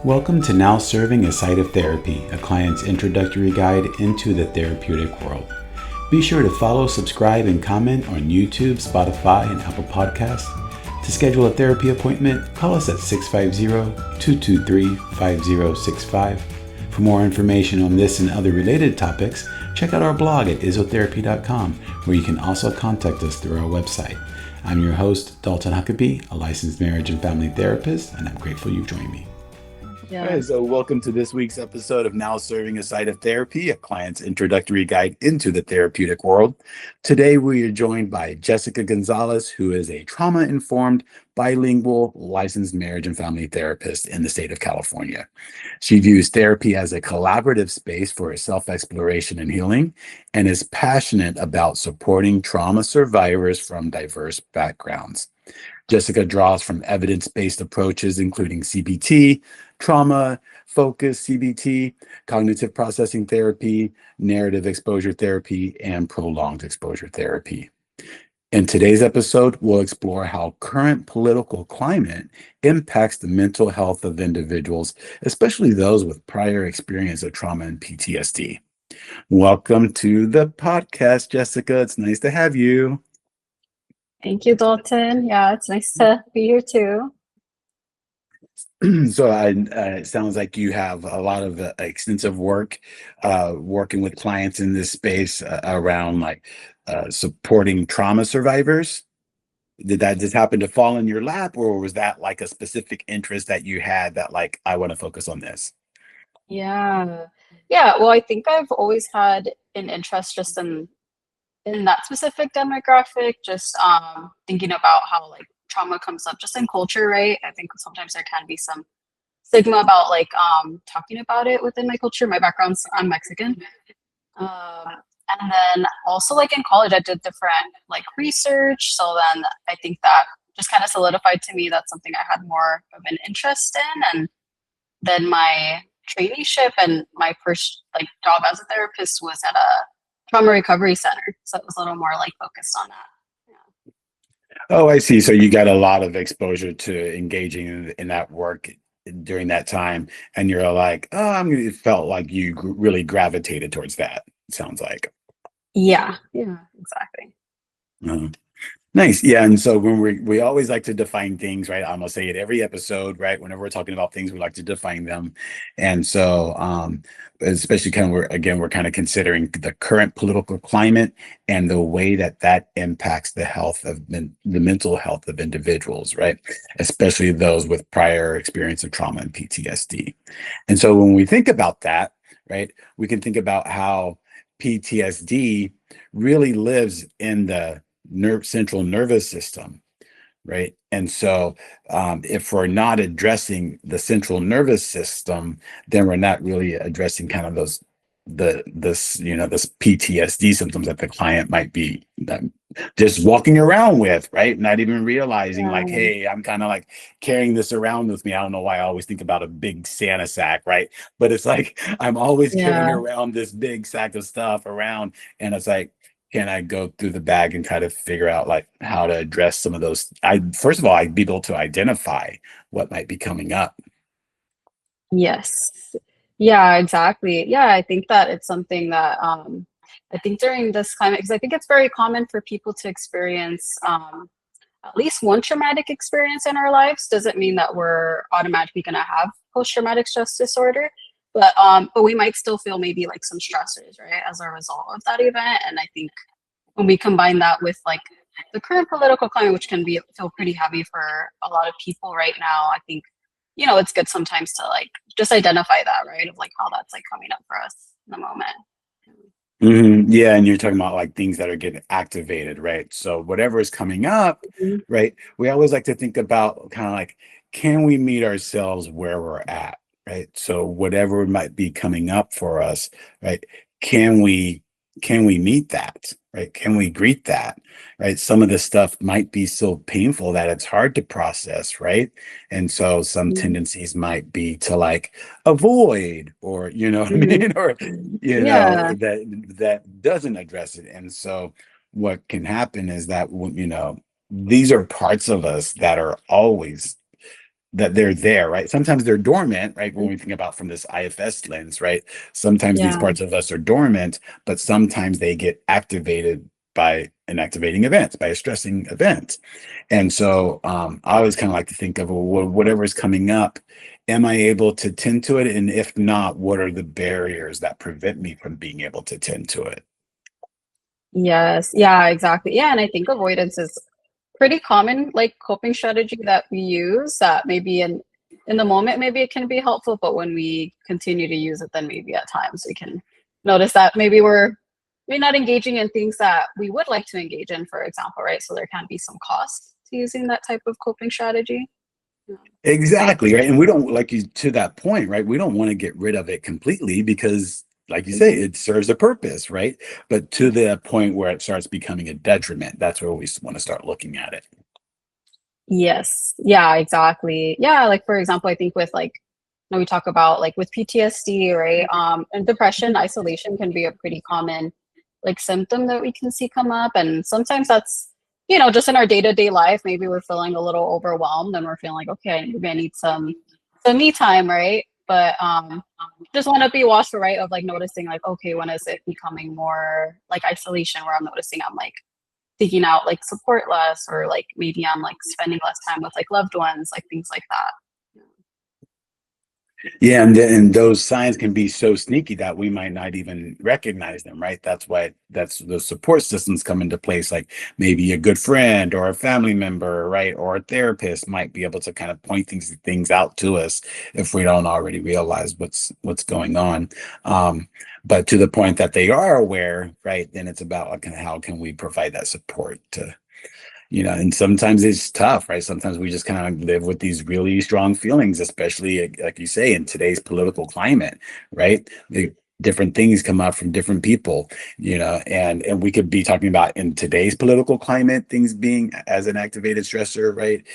Welcome to Now Serving a Site of Therapy, a client's introductory guide into the therapeutic world. Be sure to follow, subscribe, and comment on YouTube, Spotify, and Apple Podcasts. To schedule a therapy appointment, call us at 650-223-5065. For more information on this and other related topics, check out our blog at isotherapy.com, where you can also contact us through our website. I'm your host, Dalton Huckabee, a licensed marriage and family therapist, and I'm grateful you've joined me. Yeah. All right, so welcome to this week's episode of Now Serving a Site of Therapy, a client's introductory guide into the therapeutic world. Today, we are joined by Jessica Gonzalez, who is a trauma-informed, bilingual, licensed marriage and family therapist in the state of California. She views therapy as a collaborative space for self-exploration and healing, and is passionate about supporting trauma survivors from diverse backgrounds. Jessica draws from evidence-based approaches, including CBT, trauma-focused CBT, cognitive processing therapy, narrative exposure therapy, and prolonged exposure therapy. In today's episode, we'll explore how current political climate impacts the mental health of individuals, especially those with prior experience of trauma and PTSD. Welcome to the podcast, Jessica. It's nice to have you. Thank you, Dalton. Yeah, it's nice to be here too. So it sounds like you have a lot of extensive work working with clients in this space around supporting trauma survivors. Did that just happen to fall in your lap, or was that like a specific interest that you had that like, I want to focus on this? Yeah. Yeah. Well, I think I've always had an interest just in that specific demographic, just thinking about how like trauma comes up just in culture, right? I think sometimes there can be some stigma about like talking about it within my culture. My background's I'm Mexican. Um, and then also like in college I did different like research. So then I think that just kind of solidified to me that's something I had more of an interest in. And then my traineeship and my first like job as a therapist was at a trauma recovery center. So it was a little more like focused on that. Yeah. Oh, I see. So you got a lot of exposure to engaging in that work during that time, and you're like, oh, it felt like you really gravitated towards that. It sounds like. Yeah, yeah, exactly. Uh, Nice. Yeah. And so when we always like to define things, right? I'm gonna say it every episode, right? Whenever we're talking about things, we like to define them. And so especially kind of we're kind of considering the current political climate and the way that that impacts the health of the mental health of individuals, right? Especially those with prior experience of trauma and PTSD. And so when we think about that, right, we can think about how PTSD really lives in the central nervous system, right? And so if we're not addressing the central nervous system, then we're not really addressing kind of this PTSD symptoms that the client might be just walking around with, right? Not even realizing like, Yeah, hey, I'm kind of like carrying this around with me. I don't know why I always think about a big Santa sack, right? But it's like I'm always carrying yeah, around this big sack of stuff around, and it's like, can I go through the bag and kind of figure out like how to address some of those? First of all, I'd be able to identify what might be coming up. yes. Yeah, exactly. Yeah, I think that it's something that I think during this climate, because I think it's very common for people to experience at least one traumatic experience in our lives. Doesn't mean that we're automatically going to have post-traumatic stress disorder, but we might still feel maybe like some stressors, right, as a result of that event. And I think when we combine that with like the current political climate, which can be feel pretty heavy for a lot of people right now, I think it's good sometimes to like just identify that, right, of like how that's like coming up for us in the moment. Yeah, and you're talking about like things that are getting activated, right? So whatever is coming up, Mhm. right? We always like to think about kind of like, can we meet ourselves where we're at, right? So whatever might be coming up for us, right? Can we meet that, right? Can we greet that, right? Some of this stuff might be so painful that it's hard to process, right? And so some Mhm. tendencies might be to like avoid, or you know what I Mhm. mean, or Yeah. that doesn't address it. And so what can happen is that these are parts of us that are always that they're there, right? Sometimes they're dormant, right? When Mhm. we think about from this IFS lens, right? Sometimes these Yeah. parts of us are dormant, but sometimes they get activated by an activating event, by a stressing event. And so I always kind of like to think of, well, whatever is coming up, am I able to tend to it? And if not, what are the barriers that prevent me from being able to tend to it? Yes. Yeah, exactly. Yeah, and I think avoidance is pretty common like coping strategy that we use that maybe in the moment maybe it can be helpful, but when we continue to use it, then maybe at times we can notice that maybe we're not engaging in things that we would like to engage in, for example, right? So there can be some cost to using that type of coping strategy. Yeah. Exactly, right. And we don't like you to that point, right? We don't want to get rid of it completely because, like you say, Mhm. it serves a purpose, right? But to Yeah. the point where it starts becoming a detriment, that's where we want to start looking at it. Yes. Yeah, exactly. Yeah, like for example, I think with like when we talk about like with PTSD, right? And depression, isolation can be a pretty common like symptom that we can see come up. And sometimes that's, just in our day-to-day life, maybe we're feeling a little overwhelmed and we're feeling like, okay, maybe I need some me time, right? But just want to be watchful, right? Of like noticing like, okay, when is it becoming more like isolation where I'm noticing I'm like seeking out like support less, or like maybe I'm like spending less time with like loved ones, like things like that. Yeah, and those signs can be so sneaky that we might not even recognize them, right? That's why that's those support systems come into place, like maybe a good friend or a family member, right? Or a therapist might be able to kind of point things out to us if we don't already realize what's going on. But to the point that they are aware, right? Then it's about like, how can we provide that support to and sometimes it's tough, right? Sometimes we just kind of live with these really strong feelings, especially like you say, in today's political climate, right? The different things come up from different people, and we could be talking about in today's political climate, things being as an activated stressor, right?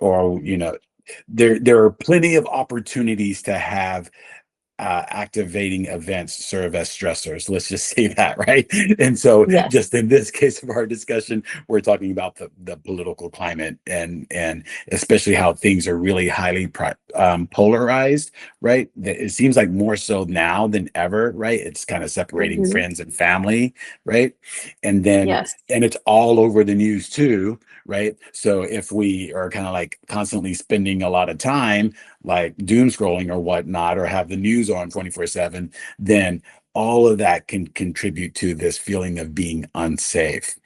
Or there are plenty of opportunities to have activating events serve as stressors. Let's just say that, right? And so, Yes. just in this case of our discussion, we're talking about the political climate and especially how things are really highly polarized, right? It seems like more so now than ever, right? It's kind of separating Hmm. friends and family, right? And then, Yes. and it's all over the news too, right? So if we are kind of like constantly spending a lot of time like doom scrolling or whatnot, or have the news on 24/7, then all of that can contribute to this feeling of being unsafe.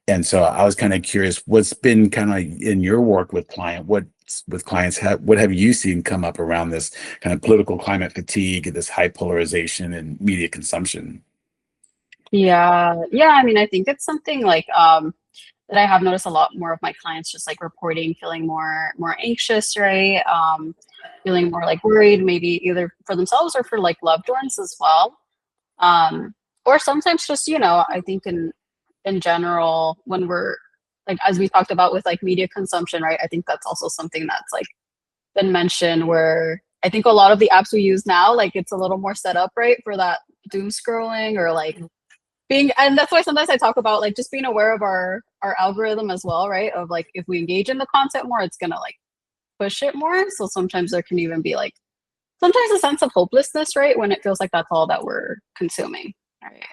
And so I was kind of curious, what's been kind of in your work with clients, what have you seen come up around this kind of political climate fatigue, this high polarization and media consumption? Yeah. Yeah. I mean, I think it's something like that I have noticed a lot more of my clients just like reporting feeling more anxious, right? Feeling more like worried, maybe either for themselves or for like loved ones as well. Or sometimes just, I think in general, when we're like as we talked about with like media consumption, right? I think that's also something that's like been mentioned where I think a lot of the apps we use now, like it's a little more set up, right, for that doom scrolling or like being, and that's why sometimes I talk about like just being aware of our algorithm as well, right? Of like if we engage in the content more, it's gonna like push it more. So sometimes there can even be like sometimes a sense of hopelessness, right? When it feels like that's all that we're consuming. Right.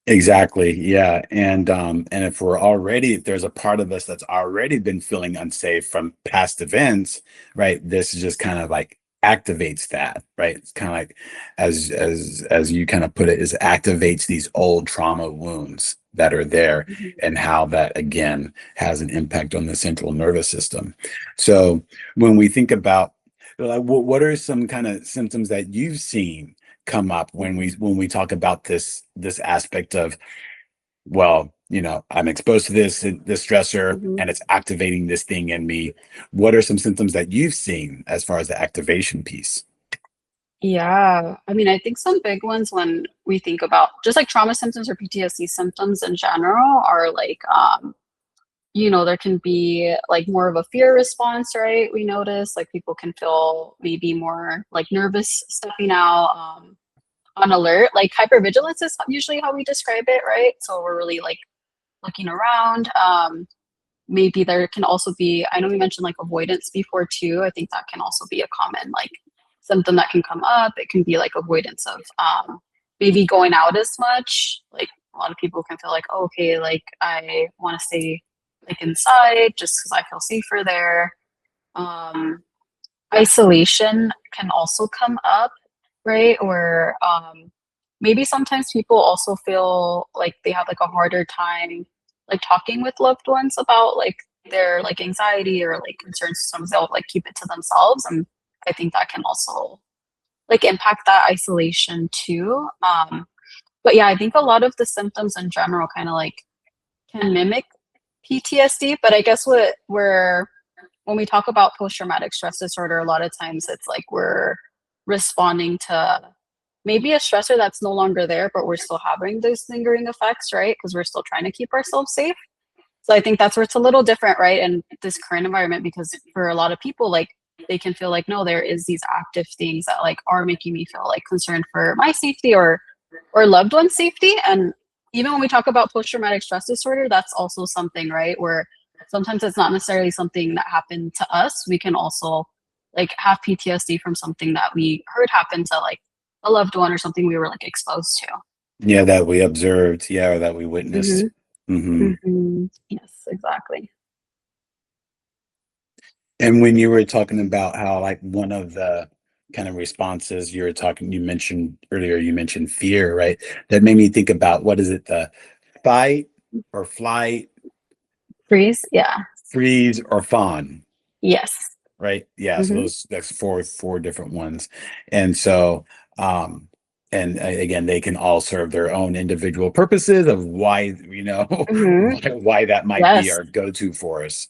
Exactly. Yeah. And if there's a part of us that's already been feeling unsafe from past events, right? This is just kind of like activates that, right? It's kind of like as you kind of put it, is activates these old trauma wounds that are there, Mhm. and how that again has an impact on the central nervous system. So when we think about like what are some kind of symptoms that you've seen come up when we talk about this aspect of, well, I'm exposed to this stressor Mhm. and it's activating this thing in me. What are some symptoms that you've seen as far as the activation piece? Yeah. I mean, I think some big ones when we think about just like trauma symptoms or PTSD symptoms in general are like, there can be like more of a fear response, right? We notice like people can feel maybe more like nervous stepping out, on alert. Like hypervigilance is usually how we describe it, right? So we're really like looking around. maybe there can also be, I know we mentioned like avoidance before too. I think that can also be a common like symptom that can come up. It can be like avoidance of maybe going out as much. Like a lot of people can feel like, oh, okay, like I want to stay like inside just because I feel safer there. Um, Isolation can also come up, right? Or maybe sometimes people also feel like they have like a harder time like talking with loved ones about like their like anxiety or like concerns. Sometimes they'll like keep it to themselves, and I think that can also like impact that isolation too. But yeah, I think a lot of the symptoms in general kind of like can mimic PTSD. But I guess what we're when we talk about post-traumatic stress disorder, a lot of times it's like we're responding to maybe a stressor that's no longer there, but we're still having those lingering effects, right? Because we're still trying to keep ourselves safe. So I think that's where it's a little different, right? In this current environment, because for a lot of people, like they can feel like, no, there is these active things that like are making me feel like concerned for my safety or loved one's safety. And even when we talk about post-traumatic stress disorder, that's also something, right? Where sometimes it's not necessarily something that happened to us. We can also like have PTSD from something that we heard happen to like a loved one or something we were like exposed to. Yeah, that we observed, yeah, or that we witnessed. Hmm. Hmm. Hmm. Yes, exactly. And when you were talking about how like one of the kind of responses you mentioned earlier, you mentioned fear, right? That made me think about what is it, the fight or flight, Freeze. Yeah. freeze or fawn, Yes. right? Yeah, so Hmm. that's four different ones. And so um again, they can all serve their own individual purposes of why, Hmm. why that might be Yes. our go-to for us.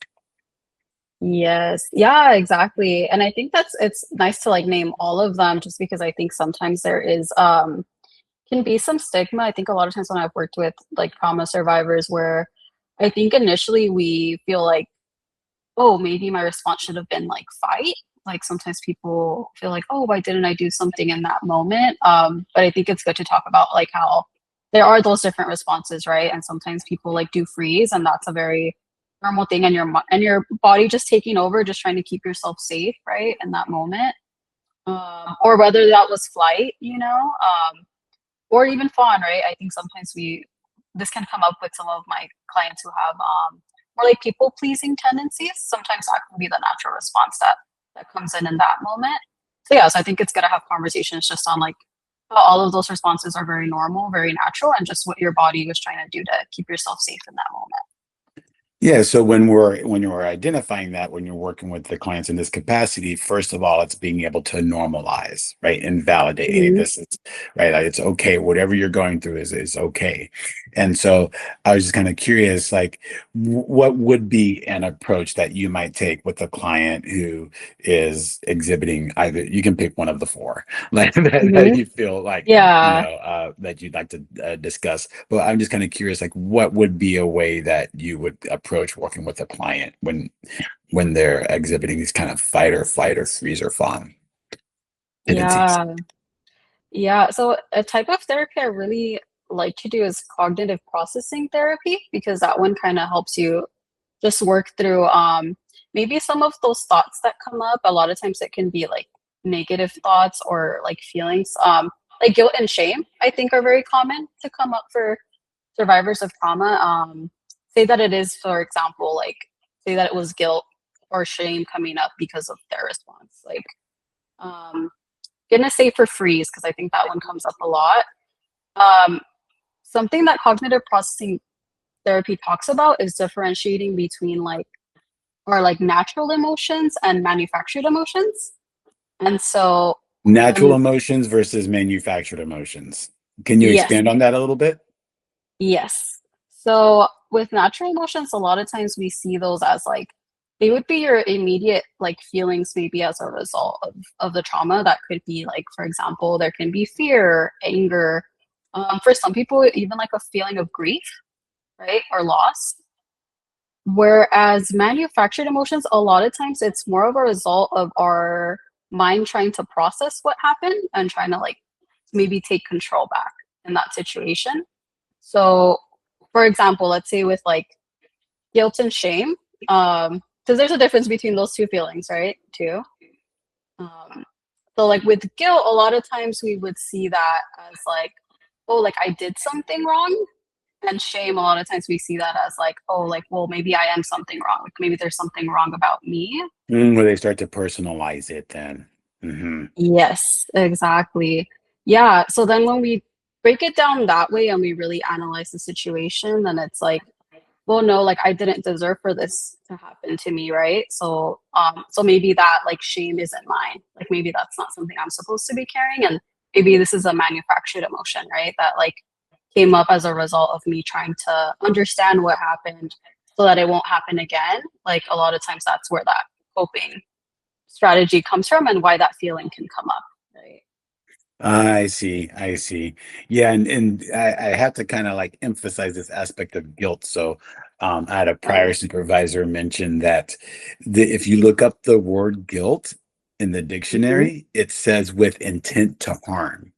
Yes. Yeah, exactly. And I think it's nice to like name all of them just because I think sometimes there is can be some stigma. I think a lot of times when I've worked with like trauma survivors where I think initially we feel like, oh, maybe my response should have been like fight. Like sometimes people feel like, oh, why didn't I do something in that moment? But I think it's good to talk about like how there are those different responses, right? And sometimes people like do freeze, and that's a very normal thing, and and your body just taking over, just trying to keep yourself safe, right, in that moment. Or whether that was flight, or even fawn, right? I think sometimes this can come up with some of my clients who have more like people pleasing tendencies. Sometimes that can be the natural response that comes in that moment. So yeah, so I think it's good to have conversations just on like how all of those responses are very normal, very natural, and just what your body was trying to do to keep yourself safe in that moment. Yeah, so when you're identifying that, when you're working with the clients in this capacity, first of all, it's being able to normalize, right? And validate, hey, Hmm. this is right, like, it's okay. Whatever you're going through is okay. And so I was just kind of curious, like, what would be an approach that you might take with a client who is exhibiting either, you can pick one of the four, like that Hmm. you feel like Yeah. that you'd like to discuss. But I'm just kind of curious, like, what would be a way that you would approach working with a client when they're exhibiting these kind of fight or flight or freeze or fawn tendencies? Yeah. Yeah. So a type of therapy I really like to do is cognitive processing therapy because that one kind of helps you just work through maybe some of those thoughts that come up. A lot of times it can be like negative thoughts or like feelings. Like guilt and shame, I think are very common to come up for survivors of trauma. Say that it is, for example, like say that it was guilt or shame coming up because of their response. Like um gonna say for freeze because I think that one comes up a lot. Um, Something that cognitive processing therapy talks about is differentiating between like or like natural emotions and manufactured emotions. And so Natural when emotions versus manufactured emotions. Can you yes, expand on that a little bit? yes. So with natural emotions, a lot of times we see those as like they would be your immediate like feelings maybe as a result of the trauma. That could be like, for example, there can be fear, anger. For some people, even like a feeling of grief, right? Or loss. Whereas manufactured emotions, a lot of times it's more of a result of our mind trying to process what happened and trying to like maybe take control back in that situation. So, for example, let's say with like guilt and shame, Because there's a difference between those two feelings, right? Too. Um, so like with guilt, a lot of times we would see that as like, oh, like I did something wrong. And shame, a lot of times we see that as like, oh, like, well, maybe I am something wrong. Like maybe there's something wrong about me. Where they start to personalize it then. Hmm. Yes, exactly. Yeah. So then when we break it down that way and we really analyze the situation, then it's like, well, no, like I didn't deserve for this to happen to me, right? So maybe that like shame isn't mine. Like maybe that's not something I'm supposed to be carrying. And maybe this is a manufactured emotion, right? That like came up as a result of me trying to understand what happened so that it won't happen again. Like a lot of times that's where that coping strategy comes from and why that feeling can come up, right? I see. I see. Yeah, and I have to kind of like emphasize this aspect of guilt. So, I had a prior Right. supervisor mention that if you look up the word guilt in the Mm-hmm. dictionary, it says with intent to harm.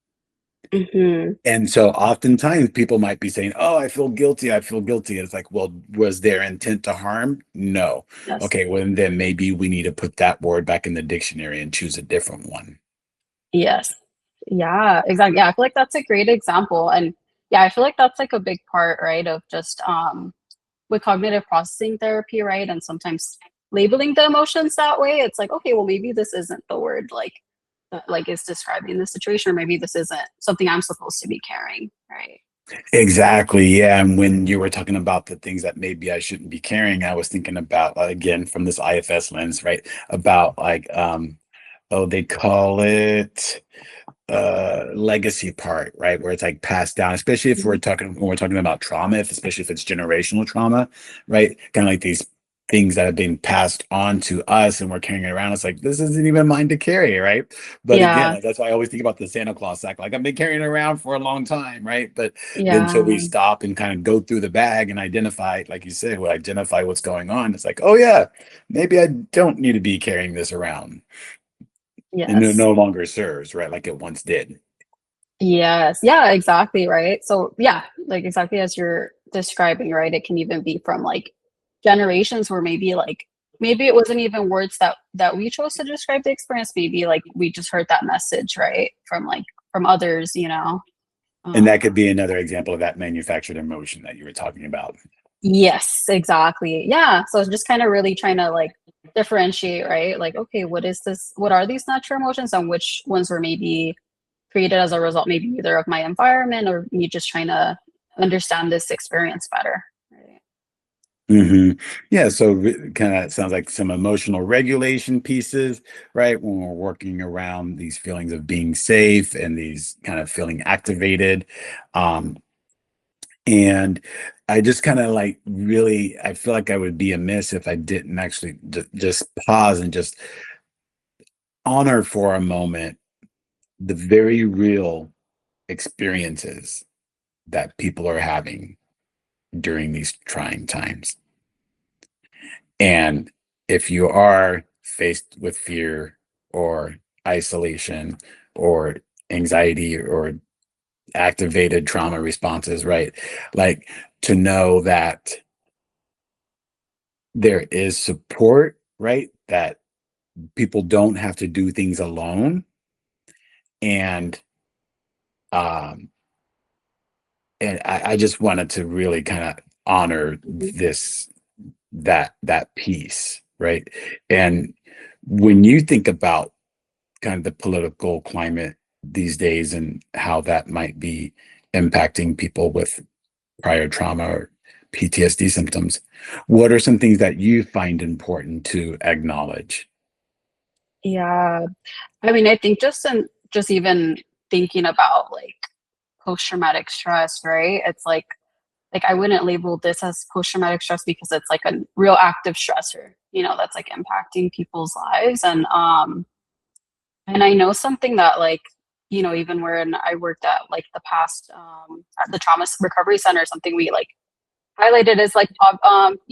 Mm-hmm. And so oftentimes people might be saying, "Oh, I feel guilty. I feel guilty." It's like, well, was their intent to harm? No. Yes. Okay, well, then maybe we need to put that word back in the dictionary and choose a different one. Yes. Yeah, exactly. Yeah, I feel like that's a great example. And yeah, I feel like that's like a big part, right, of just with cognitive processing therapy, right? And sometimes labeling the emotions that way, it's like, okay, well, maybe this isn't the word like that like is describing the situation, or maybe this isn't something I'm supposed to be carrying, right? Exactly. Yeah. And when you were talking about the things that maybe I shouldn't be carrying, I was thinking about, again, from this IFS lens, right? About like, oh, they call it legacy part, right? Where it's like passed down, especially if Mhm. when we're talking about trauma, especially if it's generational trauma, right? Kind of like these things that have been passed on to us and we're carrying it around. It's like this isn't even mine to carry, right? But again, Yeah, that's why I always think about the Santa Claus sack. Like I've been carrying it around for a long time, right? But then so we yeah, stop and kind of go through the bag and identify, like you said, we identify what's going on. It's like, oh yeah, maybe I don't need to be carrying this around. And it yes. no longer serves, right? Like it once did. Yes. Yeah, exactly. Right. So, yeah, like exactly as you're describing, right? It can even be from like generations where maybe it wasn't even words that we chose to describe the experience. Maybe like we just heard that message, right? From others, you know. And that Um, could be another example of that manufactured emotion that you were talking about. yes, exactly. Yeah. So it's just kind of really trying to like differentiate, right? Like, okay, what is this? What are these natural emotions and which ones were maybe created as a result, maybe either of my environment or me just trying to understand this experience better. Right. Hmm. Yeah, so kind of sounds like some emotional regulation pieces, right? When we're working around these feelings of being safe and these kind of feeling activated. Um, and I just kind of like really, I feel like I would be amiss if I didn't actually just pause and just honor for a moment the very real experiences that people are having during these trying times. And if you are faced with fear or isolation or anxiety or activated trauma responses, right? Like to know that there is support, right? That people don't have to do things alone. And um and I just wanted to really kind of honor Mhm. that piece, right? And when you think about kind of the political climate these days and how that might be impacting people with prior trauma or PTSD symptoms, what are some things that you find important to acknowledge? Yeah. I mean, I think just even thinking about like post traumatic stress, right? It's like I wouldn't label this as post traumatic stress because it's like a real active stressor, that's like impacting people's lives. And I know something that like, even when I worked at like the past at the trauma recovery center, something we like highlighted is like a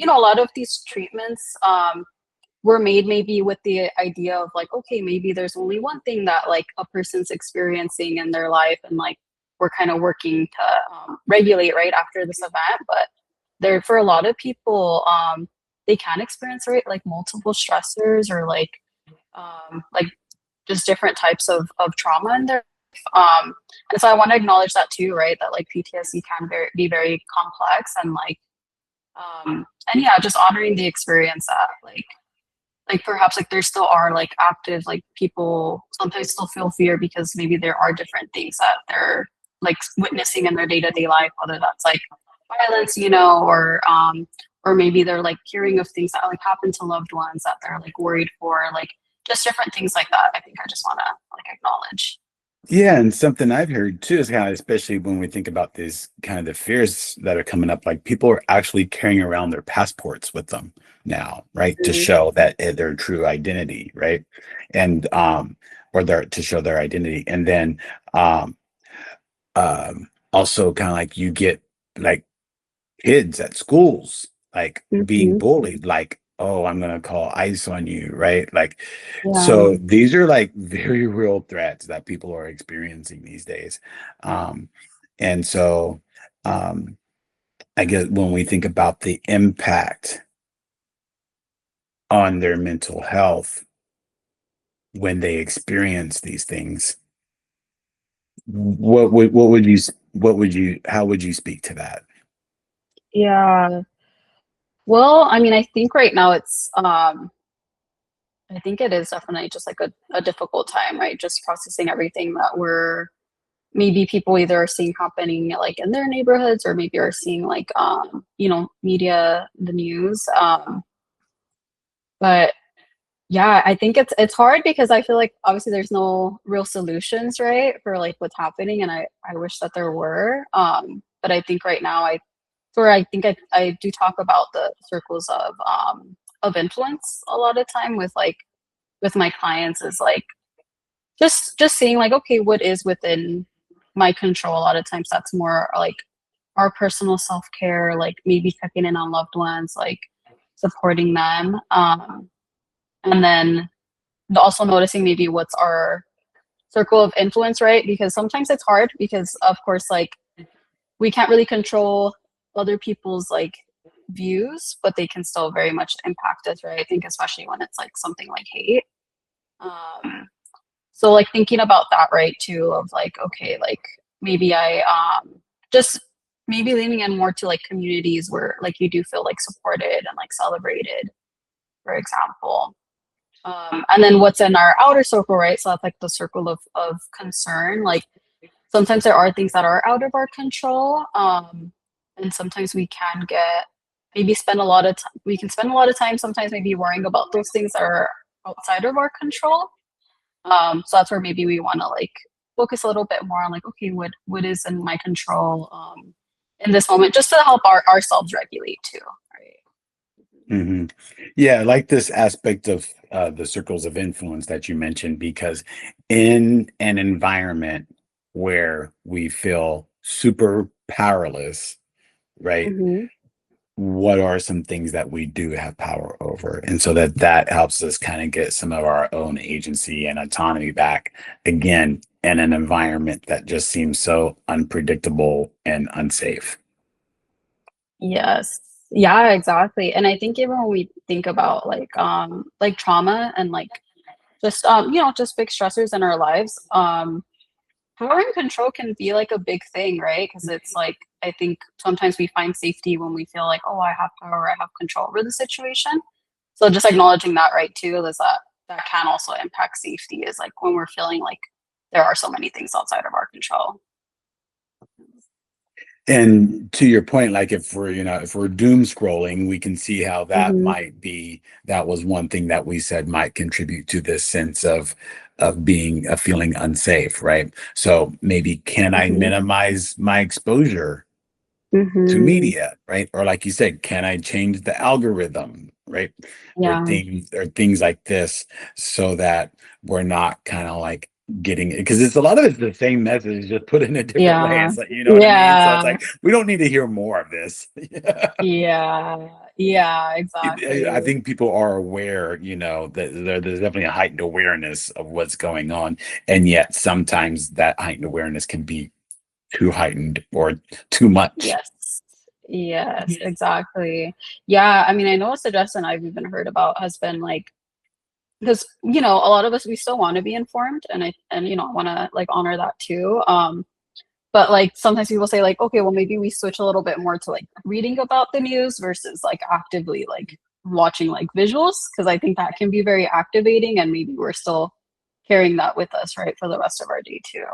lot of these treatments were made maybe with the idea of like, okay, maybe there's only one thing that like a person's experiencing in their life, and like we're kind of working to regulate right after this event. But there, for a lot of people, they can experience, right, like multiple stressors or like just different types of trauma in their life. And so I want to acknowledge that too, right? That like PTSD can be very complex and and yeah, just honoring the experience that like perhaps like there still are like active like people sometimes still feel fear because maybe there are different things that they're like witnessing in their day-to-day life, whether that's like violence, or maybe they're like hearing of things that like happen to loved ones that they're like worried for, like just different things like that. I think I just want to like acknowledge. Yeah, and something I've heard too is kind of, especially when we think about these kind of the fears that are coming up, like people are actually carrying around their passports with them now, right? To Mhm. show that their true identity, right? And or their to show their identity. And then um also kind of like you get like kids at schools like being Mhm. bullied, like, oh, I'm gonna call ICE on you, right? Like, Yeah. so these are like very real threats that people are experiencing these days. Um, and so um, I guess when we think about the impact on their mental health when they experience these things, what would you how would you speak to that? Yeah. Well, I mean, I think right now I think it is definitely just like a difficult time, right? Just processing everything that we're maybe people either are seeing happening like in their neighborhoods or maybe are seeing like media, the news. But yeah, I think it's hard because I feel like obviously there's no real solutions, right, for like what's happening, and I wish that there were. But I think right now I think I do talk about the circles of influence a lot of time with my clients is like just seeing like okay, what is within my control. A lot of times that's more like our personal self-care, like maybe checking in on loved ones, like supporting them. And then also noticing maybe what's our circle of influence, right? Because sometimes it's hard because of course like we can't really control other people's like views, but they can still very much impact us, right? I think especially when it's like something like hate. Um, so like thinking about that, right, too, of like, okay, like maybe I just maybe leaning in more to like communities where like you do feel like supported and like celebrated, for example. And then what's in our outer circle, right? So that's like the circle of concern. Like sometimes there are things that are out of our control. And sometimes we can get maybe spend a lot of time we can spend a lot of time sometimes maybe worrying about those things that are outside of our control. So that's where maybe we want to like focus a little bit more on like, okay, what is in my control in this moment, just to help ourselves regulate too, right? Hmm. Yeah, I like this aspect of the circles of influence that you mentioned because in an environment where we feel super powerless, right? Mm-hmm. What are some things that we do have power over? And so that helps us kind of get some of our own agency and autonomy back again in an environment that just seems so unpredictable and unsafe. Yes. Yeah, exactly. And I think even when we think about like trauma and like just just big stressors in our lives, power and control can be like a big thing, right? Because it's like I think sometimes we find safety when we feel like, oh, I have power, I have control over the situation. So just acknowledging that, right, too, is that can also impact safety is like when we're feeling like there are so many things outside of our control. And to your point, like if we're, if we're doom scrolling, we can see how that Hmm. might be, that was one thing that we said might contribute to this sense of being a feeling unsafe, right? So maybe can I Hmm. minimize my exposure to Hmm. media, right? Or like you said, can I change the algorithm, right? Yeah. Or things like this so that we're not kind of like getting it because it's a lot of it's the same message just put in a different way. Yeah. It's like, you know what I mean? So it's Yeah. like we don't need to hear more of this. Yeah. Yeah, I exactly. think people are aware, that there's definitely a heightened awareness of what's going on. And yet sometimes that heightened awareness can be too heightened or too much. Yes. Yes, exactly. Yeah, I mean, I know a suggestion I've even heard about has been like, because a lot of us, we still want to be informed, and I want to like honor that too. But like sometimes people say like, okay, well maybe we switch a little bit more to like reading about the news versus like actively like watching like visuals, because I think that can be very activating, and maybe we're still carrying that with us, right, for the rest of our day too.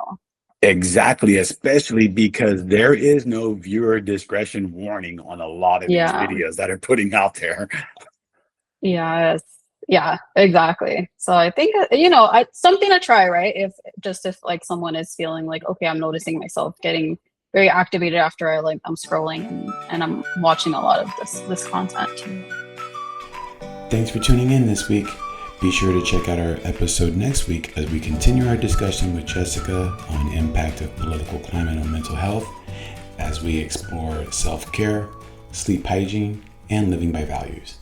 Exactly, especially because there is no viewer discretion warning on a lot of these Yeah. videos that are putting out there. Yes. Yeah, exactly. So I think something to try, right? If like someone is feeling like, okay, I'm noticing myself getting very activated after I'm scrolling and I'm watching a lot of this content too. Thanks for tuning in this week. Be sure to check out our episode next week as we continue our discussion with Jessica on the impact of political climate on mental health, as we explore self-care, sleep hygiene, and living by values.